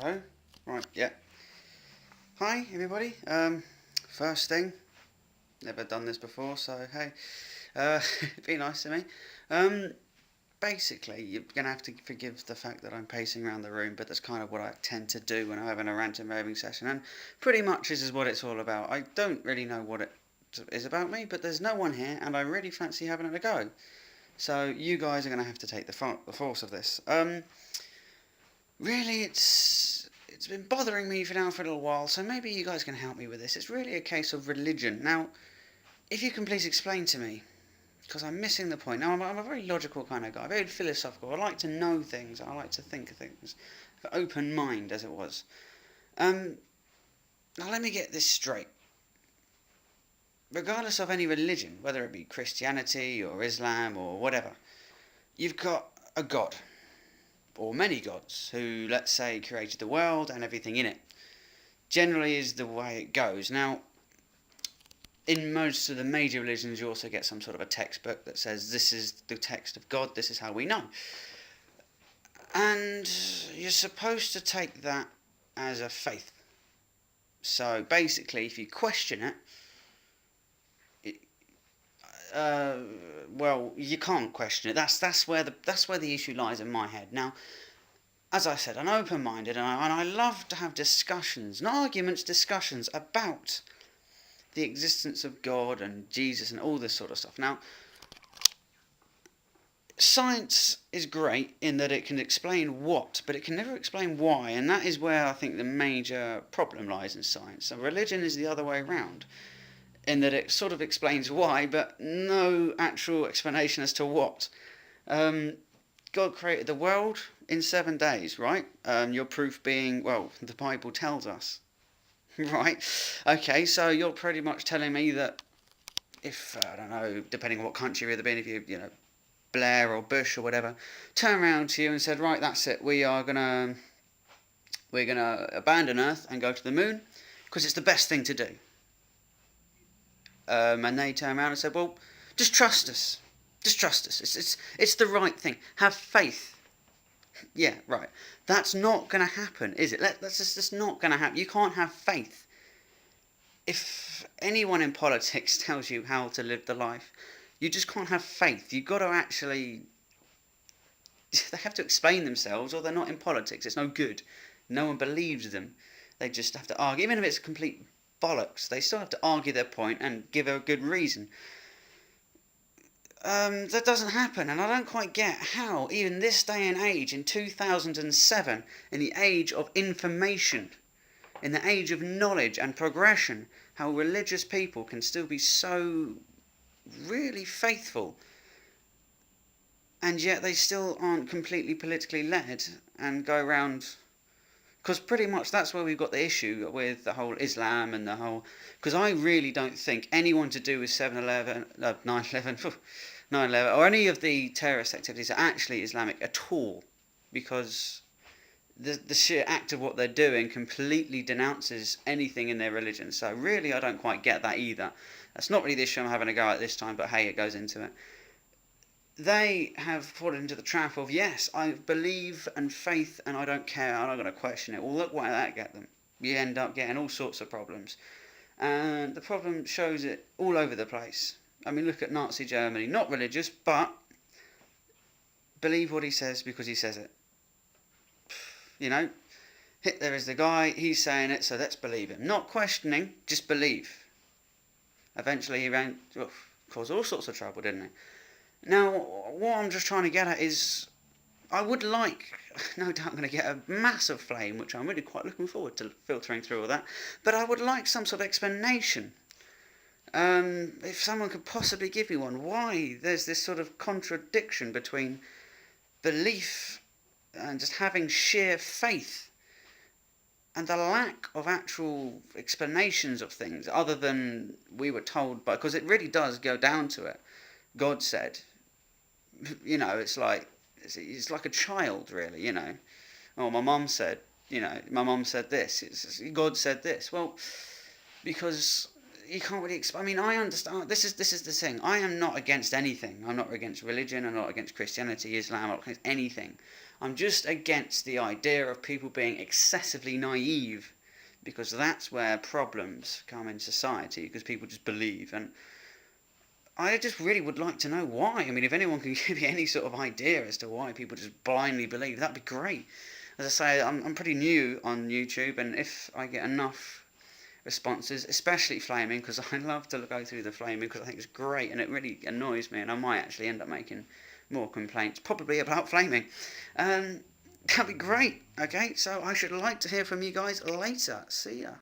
Hello? Right, yeah. Hi, everybody. First thing, never done this before, so hey. Be nice to me. Um, Basically, you're going to have to forgive the fact that I'm pacing around the room, but that's kind of what I tend to do when I'm having a rant and raving session, and pretty much this is what it's all about. I don't really know what it is about me, but there's no one here, and I really fancy having a go. So you guys are going to have to take the force of this. Really, it's been bothering me for a little while, so maybe you guys can help me with this. It's really a case of religion. Now, if you can please explain to me, because I'm missing the point. Now, I'm a very logical kind of guy, very philosophical. I like to know things. I like to think of things. Open mind, as it was. Um, Now, let me get this straight. Regardless of any religion, whether it be Christianity or Islam or whatever, you've got a god, or many gods, who, let's say, created the world and everything in it. Generally is the way it goes. Now, in most of the major religions, you also get some sort of a textbook that says this is the text of God, this is how we know. And you're supposed to take that as a faith. So basically, if you question it, well, you can't question it. That's where the issue lies in my head. Now, as I said, I'm open-minded, and I love to have discussions, not arguments, discussions about the existence of God and Jesus and all this sort of stuff. Now, science is great in that it can explain what, but it can never explain why, and that is where I think the major problem lies in science. So religion is the other way around, in that it sort of explains why, but no actual explanation as to what. Um, God created the world in 7 days, right? Your proof being, well, the Bible tells us. Right. Okay, so you're pretty much telling me that if, I don't know, depending on what country you've been, if you Blair or Bush or whatever, turn around to you and said, right, that's it, we're gonna abandon Earth and go to the moon because it's the best thing to do. And they turn around and said, well, just trust us. Just trust us. It's the right thing. Have faith. Yeah, right. That's not going to happen, is it? That's just not going to happen. You can't have faith. If anyone in politics tells you how to live the life, you just can't have faith. You've got to actually. They have to explain themselves, or they're not in politics. It's no good. No one believes them. They just have to argue. Even if it's complete bollocks, they still have to argue their point and give a good reason. That doesn't happen, and I don't quite get how, even this day and age, in 2007, in the age of information, in the age of knowledge and progression, how religious people can still be so really faithful, and yet they still aren't completely politically led and go around. Because pretty much that's where we've got the issue with the whole Islam and the whole. Because I really don't think anyone to do with 7/11, 9/11, 9/11, or any of the terrorist activities are actually Islamic at all. Because the sheer act of what they're doing completely denounces anything in their religion. So really, I don't quite get that either. That's not really the issue I'm having a go at this time, but hey, it goes into it. They have fallen into the trap of, yes, I believe and faith and I don't care, I'm not going to question it. Well, look where that get them. You end up getting all sorts of problems. And the problem shows it all over the place. I mean, look at Nazi Germany. Not religious, but believe what he says because he says it. You know, Hitler is the guy, he's saying it, so let's believe him. Not questioning, just believe. Eventually he caused all sorts of trouble, didn't he? Now, what I'm just trying to get at is, I would like, no doubt I'm going to get a massive flame, which I'm really quite looking forward to filtering through all that, but I would like some sort of explanation. If someone could possibly give me one, why there's this sort of contradiction between belief and just having sheer faith and the lack of actual explanations of things other than we were told by, because it really does go down to it. God said, it's like a child, really, Oh, my mum said, my mum said this. God said this. Well, because you can't really. I mean, I understand. This is the thing. I am not against anything. I'm not against religion. I'm not against Christianity, Islam. I'm not against anything. I'm just against the idea of people being excessively naive, because that's where problems come in society. Because people just believe, and I just really would like to know why. I mean, if anyone can give me any sort of idea as to why people just blindly believe, that'd be great. As I say, I'm pretty new on YouTube, and if I get enough responses, especially flaming, because I love to go through the flaming because I think it's great and it really annoys me, and I might actually end up making more complaints, probably about flaming. That'd be great. Okay, so I should like to hear from you guys later. See ya.